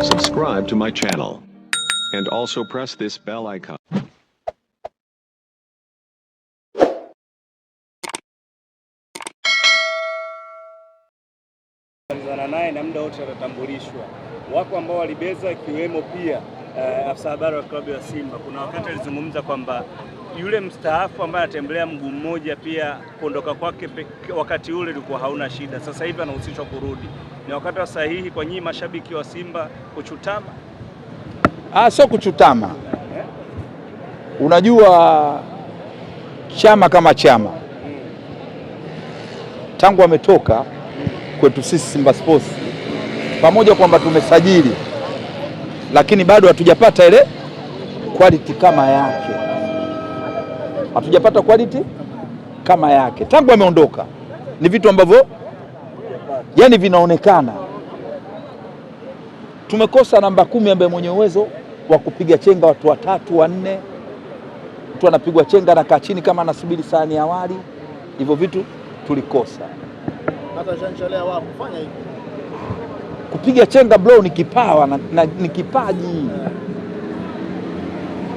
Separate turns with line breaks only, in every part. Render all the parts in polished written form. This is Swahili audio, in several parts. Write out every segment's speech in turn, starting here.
subscribe to my channel and also press this bell icon.
Naye na muda wote atatambulishwa. Wako ambao walibeza kiwemo pia afisa habari wa klabu ya Simba. Kuna wakati alizungumza kwamba yule mstaafu ambaye anatembelea mguu mmoja pia kuondoka kwake wakati ule ulikuwa hauna shida. Sasa hivi anahusishwa kurudi. Ni wakati wa sahihi kwa nyinyi mashabiki wa Simba kuchutama?
Sio kuchutama. Unajua chama kama chama tangu ametoka kwetu sisi Simba Sports, pamoja kwamba tumesajili lakini bado hatujapata ile quality kama yake. Hatujapata quality kama yake tangu ameondoka. Ni vitu ambavyo yani vinaonekana. Tumekosa namba 10 ambaye mwenye uwezo wa kupiga chenga watu watatu wanne. Mtu anapigwa chenga na kaa chini kama anasubiri sahani ya wali. Hivyo vitu tulikosa.
Hata Jean-Charles wao kufanya hivyo.
Kupiga chenga bro ni kipawa na ni kipaji.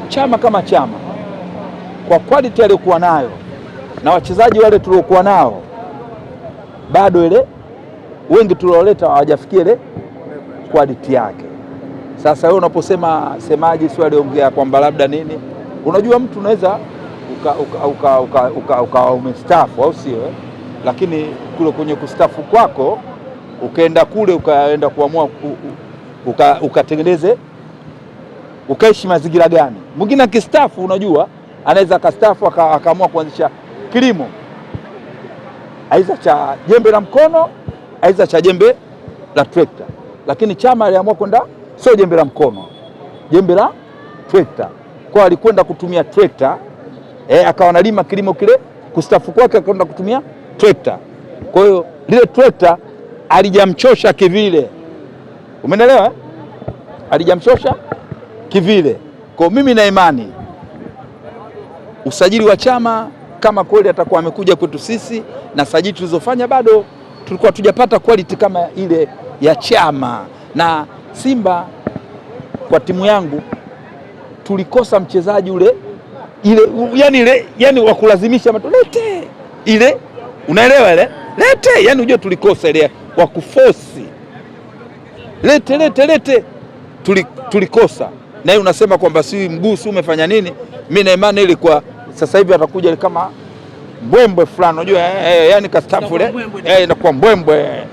Chama kama chama kwa quality aliyokuwa nayo na wachezaji wale tuliokuwa nao, bado ile wengi tulioleta hawajafikia ile quality yake. Sasa wewe unaposema semaji sio aliongea kwamba labda nini, unajua mtu unaweza umestaafu au sio, lakini kule kwenye kustafu kwako ukaenda kule ukaenda kuamua ukatengeneze ukaishi mazingira gani. Mwingine akistafu, unajua anaweza akastafu akaamua kuanzisha kilimo, aidha cha jembe la mkono aidha cha jembe la trekta, lakini chama aliamua kwenda sio jembe la mkono, jembe la trekta. Kwa alikwenda kutumia trekta, akawa analima kilimo kile, kustafu kwake akaenda kutumia trekta. Kwa hiyo lile trekta alijamchosha kivile, umeelewa? Alijamchosha kivile. Kwa mimi na imani usajili wa chama kama kweli atakuwa amekuja kwetu sisi na sajili tulizofanya, bado tulikuwa tujapata quality kama ile ya chama. Na Simba kwa timu yangu tulikosa mchezaji ule yani wa kulazimisha lete ile, unaelewa ile lete, yani unajua tulikosa ile wa kuforce lete tulikosa. Na hiyo unasema kwamba si mguu si umefanya nini, mimi na imani ile kwa sasa hivi atakuja kama mbwembwe fulani, unajua yani kastafu ile inakuwa mbwembwe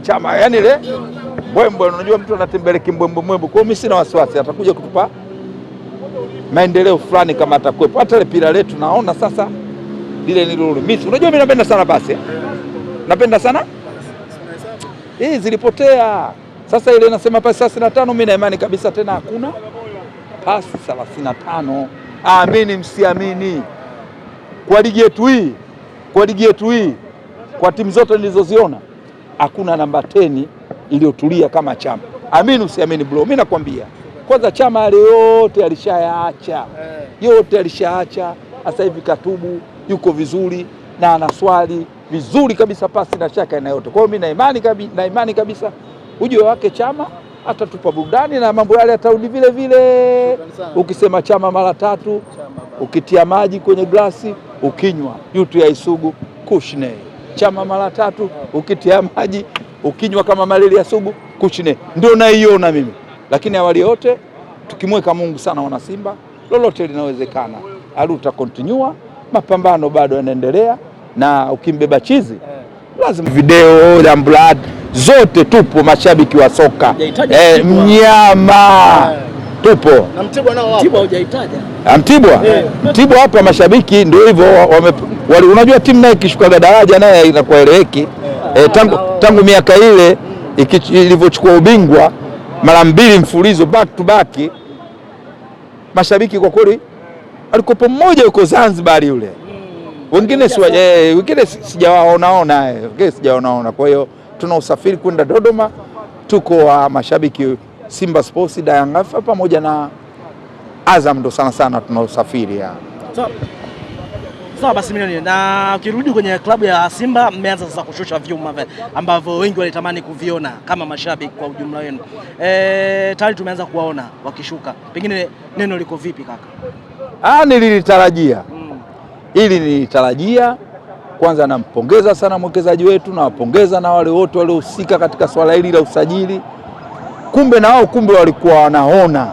chama, yani ile mbwembwe, unajua mtu anatembelea kimbwembwe. Kwa mimi sina wasiwasi, atakuja kutupa maendeleo fulani kama atakwepo. Hata ile pira letu naona sasa lile nililomisi, unajua mimi napenda sana basi, napenda sana zilipotea. Sasa ile nasema pasi 35, mimi na imani kabisa tena hakuna pasi 35. Amini msiamini, kwa ligi yetu hii, kwa timu zote nilizoziona hakuna namba 10 iliyotulia kama Chama. Amini usiamini bro, mimi nakwambia. Kwanza Chama yote alishaacha. Sasa hivi katubu, yuko vizuri na anaswali vizuri kabisa, pasi na shaka na yote. Kwa hiyo mimi na imani kabisa ujio wake Chama atatupa burudani na mambo yale atarudi vile vile. Ukisema Chama mara 3, ukitia maji kwenye glasi ukinywa yutu ya Isugu kushne. Chama mara 3, ukitia maji ukinywa kama maleli ya Sugu kushne. Ndio naiona mimi. Lakini awali yote tukimweka Mungu sana, wana Simba lolote linawezekana. Aluta continue, mapambano bado yanaendelea, na ukimbeba chizi lazima video ya blood zote tupo, mashabiki wa soka mnyama tupo.
Na Mtibwa nao wapo. Mtibwa hujahitaja.
Mtibwa hapa mashabiki ndio hivyo unajua timu naye ikishuka daraja naye inakueleweki. Tangu miaka ile ilivyochukua ubingwa mara 2 mfululizo back to back, mashabiki kwa kweli alikopo mmoja yuko Zanzibar yule. Wengine sijawaona. Kwa hiyo tuna usafiri kwenda Dodoma, tuko wa mashabiki Simba Sports, Yanga pamoja na Azam ndo sana tuna usafiri ya.
Sawa basi milioni. Na ukirudi kwenye klabu ya Simba mmeanza sasa kushusha vyuma ambavyo wengi walitamani kuviona kama mashabiki kwa ujumla wenu. Tayari tumeanza kuwaona wakishuka. Pengine neno liko vipi kaka?
Nililitarajia. Ili nilitarajia. Kwanza nampongeza sana mwekezaji wetu, na wapongeza na wale wote waliohusika katika swala hili la usajili. Kumbe na wao walikuwa wanaona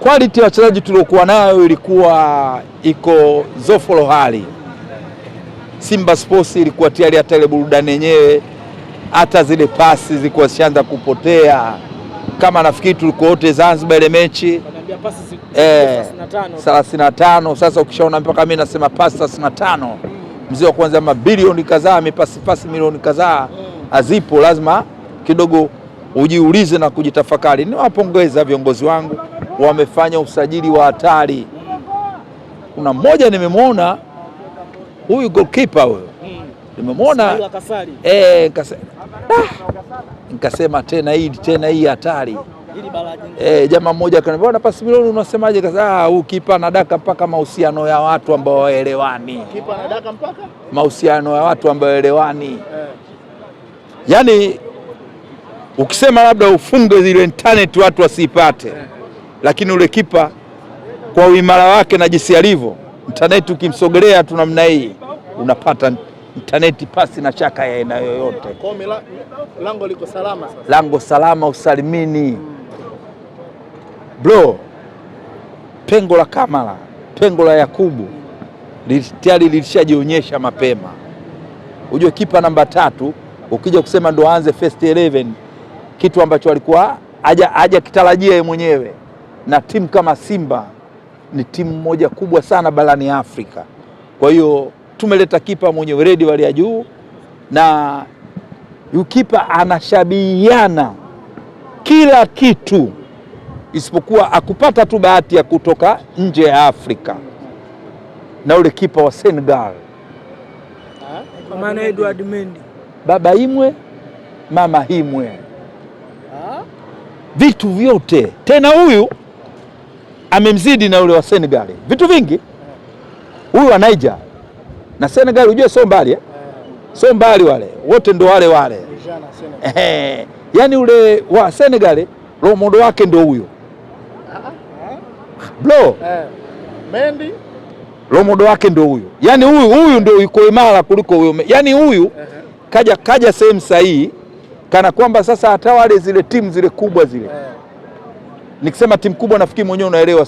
quality ya wachezaji tuliokuwa nayo ilikuwa iko zofolo hali. Simba Sports ilikuwa tayari, hata ile burudani yenyewe, hata zile pasi zilikuwa zishaanza kupotea. Kama nafikiri tulikuwa wote Zanzibar ile mechi 35. Sasa ukishaona mpaka mimi nasema pasi 35, mzee wa kwanza mabilioni kadhaa, pasi milioni kadhaa hazipo, lazima kidogo ujiulize na kujitafakari. Niwapongeza viongozi wangu, wamefanya usajili wa hatari. Kuna mmoja nimemwona huyu goalkeeper huyo, nimemwona nikasema tena hii hatari. Jamaa mmoja akaniambia na pasi milioni unasemaje? Kaza huyu kipa anadaka mpaka mahusiano ya watu ambao waelewani.
Kipa anadaka mpaka
mahusiano ya watu ambao waelewani. Yaani ukisema labda ufunge zile internet watu wasipate, lakini ule kipa kwa uimara wake na jinsi alivyo, internet ukimsogelea tu namna hii unapata internet pasi na chaka ya aina yoyote.
Kwa lango liko salama sasa.
Lango salama usalimini. Bro, pengo la Kamara, pengo la Yakubu tayari lilishajionyesha mapema. Unajua kipa namba 3 ukija kusema ndo aanze first 11, kitu ambacho alikuwa haja kitarajia yeye mwenyewe. Na timu kama Simba ni timu moja kubwa sana barani Afrika. Kwa hiyo tumeleta kipa mwenye weledi wa hali ya juu, na kipa anashabihiana kila kitu isipokuwa akupata tu bahati ya kutoka nje ya Afrika. Na ule kipa wa Senegal,
maana Edward Mendy,
baba Imwe mama Himwe, vitu vyote. Tena huyu amemzidi na ule wa Senegal vitu vingi. Huyu wa Niger na Senegal unajua sio mbali sio mbali, wale wote ndo wale. Yaani ule wa Senegal romodo wake ndo huyo bro.
Mendy
romodo wake ndo huyo. Yaani huyu ndo yuko imara kuliko huyo. Yaani huyu kaja sehemu sahihi, kana kwamba sasa hata wale zile timu zile kubwa zile. Nikisema timu kubwa nafikiri mwenyewe unaelewa,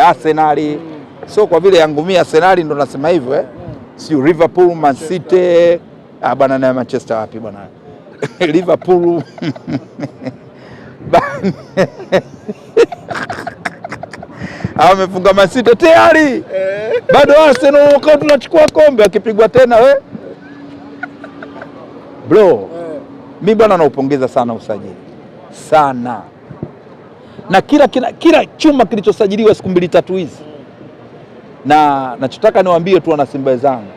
Arsenal. So kwa vile yangu mimi Arsenal ndo nasema hivyo sio Liverpool, Man City, bwana na Manchester wapi bwana? Liverpool. Amefunga Man City tayari. Bado Arsenal wakati tunachukua kombe akipigwa tena Bro, mimi bwana naupongeza sana usajili. Sana. Na kila chuma kilichosajiliwa siku 2-3 hizi. Na nachotaka niwaambie tu wana Simba zangu,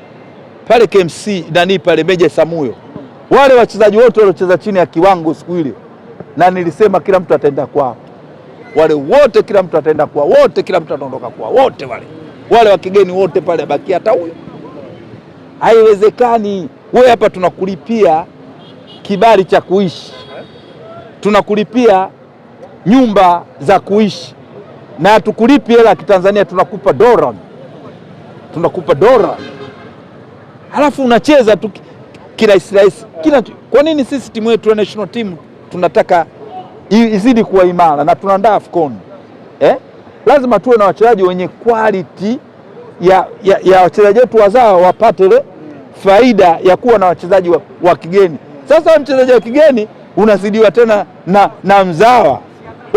pale KMC nani pale Meja Samuyo, wale wachezaji wote waliocheza chini ya kiwango siku ile, na nilisema kila mtu ataenda kwao. Wale wote kila mtu ataenda kwao, wote kila mtu ataondoka kwao, wote wale wa kigeni wote pale abaki hata huyo. Haiwezekani. Wewe hapa tunakulipia kibali cha kuishi, tunakulipia nyumba za kuishi, na tukulipi hela ya Kitanzania, tunakupa dola. Halafu unacheza tu kirahisi. Kwa nini sisi timu yetu national team tunataka izidi kuwa imara na tunaandaa AFCON? Lazima tuwe na wachezaji wenye quality ya wachezaji wetu wazao wapate ile faida ya kuwa na wachezaji wa kigeni. Sasa mchezaji wa kigeni unazidiwa tena na mzawa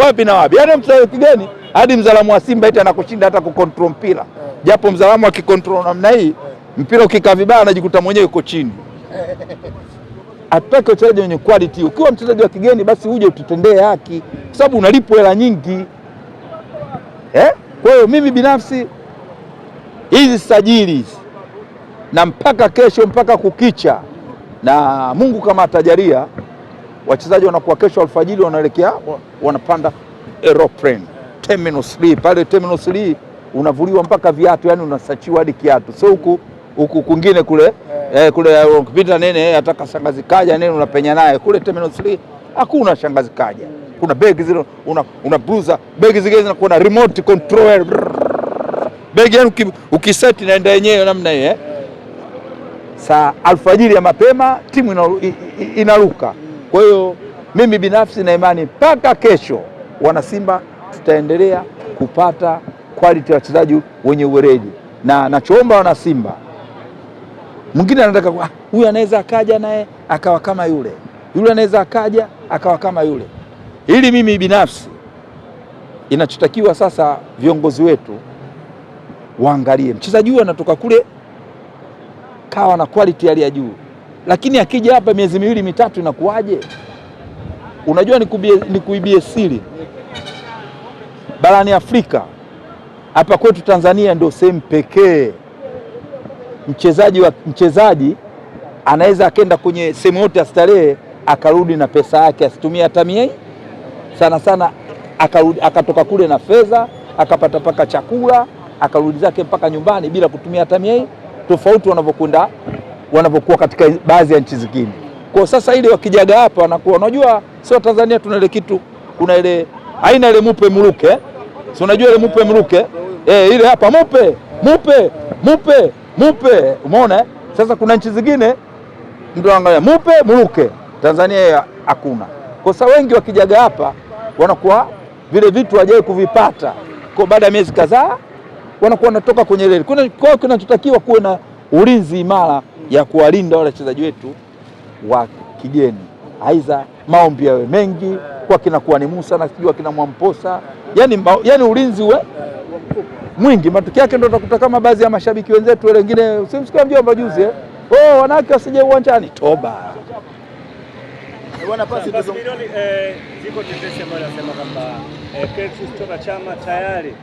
wapi na wapi. Yaani mchezaji wa kigeni hadi mzalamu wa Simba eti anakushinda hata kucontrol mpira. Japo mzalamu akicontrol namna hii, mpira ukikaa vibaya anajikuta mwenyewe yuko chini. Ataka wachezaji wenye quality. Ukiwa mchezaji wa kigeni basi uje ututendee haki, kwa sababu unalipwa hela nyingi. Kwa hiyo mimi binafsi hizi sajili na mpaka kesho, mpaka kukicha, na Mungu kama atajalia, wachezaji wanakuwa kesho alfajiri wanaelekea wanapanda aeroplane Terminal 3. Pale Terminal 3 unavuliwa mpaka viatu, yani unasachiwa hadi kiatu. So huku kwingine kule kule ukipita nene ataka shangazi kaja nene unapenya naye kule terminal 3 hakuna shangazi kaja. Kuna begi zile una bruiser, begi zingine zinakuwa na remote control. Begi yani ukiseti naenda yenyewe namna hiyo Saa alfajiri ya mapema timu inaruka. Kwa hiyo mimi binafsi na imani mpaka kesho wana Simba tutaendelea kupata quality ya wachezaji wenye uweredi, na nachoomba wana Simba, mwingine anataka huyu anaweza akaja naye akawa kama yule anaweza akaja akawa kama yule. Ili mimi binafsi inachotakiwa sasa viongozi wetu waangalie mchezaji huyu anatoka kule kawa na quality hali ya juu, lakini akija hapa miezi 2-3 inakuwaje? Unajua nikuibie siri, barani Afrika hapa kwetu Tanzania ndio sehemu pekee mchezaji anaweza akenda kwenye sehemu yote ya starehe akarudi na pesa yake, asitumie hata mia sana sana, akatoka kule na fedha akapata paka chakula akarudi zake mpaka nyumbani bila kutumia hata mia, tofauti wanavyokuwa katika baadhi ya nchi zingine. Kwa sasa ile wakijaga hapa wanakuwa, unajua sio Tanzania tuna ile kitu, kuna ile aina ile mupe mruke, si unajua ile mupe mruke ile hapa mupe umeona. Sasa kuna nchi zingine ndio angalia mupe mruke, Tanzania hakuna. Kwa sababu wengi wakijaga hapa wanakuwa vile vitu hawajawahi kuvipata, kwa baada ya miezi kadhaa wanakuwa wanatoka kwenye ile. Kwa hiyo kinachotakiwa kuwe na ulinzi imara ya kuwalinda wale wachezaji wetu wa kigeni, aidha maombi yawe mengi kwa kinakuwa ni Musa na sijua kina Mwamposa, yani ulinzi we mwingi. Matokeo yake ndio utakuta kama baadhi ya mashabiki wenzetu wale wengine, usimsikia mjomba juzi wanawake wasije uwanjani, toba
bwana. Pasi milioni ziko tetesi ambazo nasema kwamba Clatous Chama tayari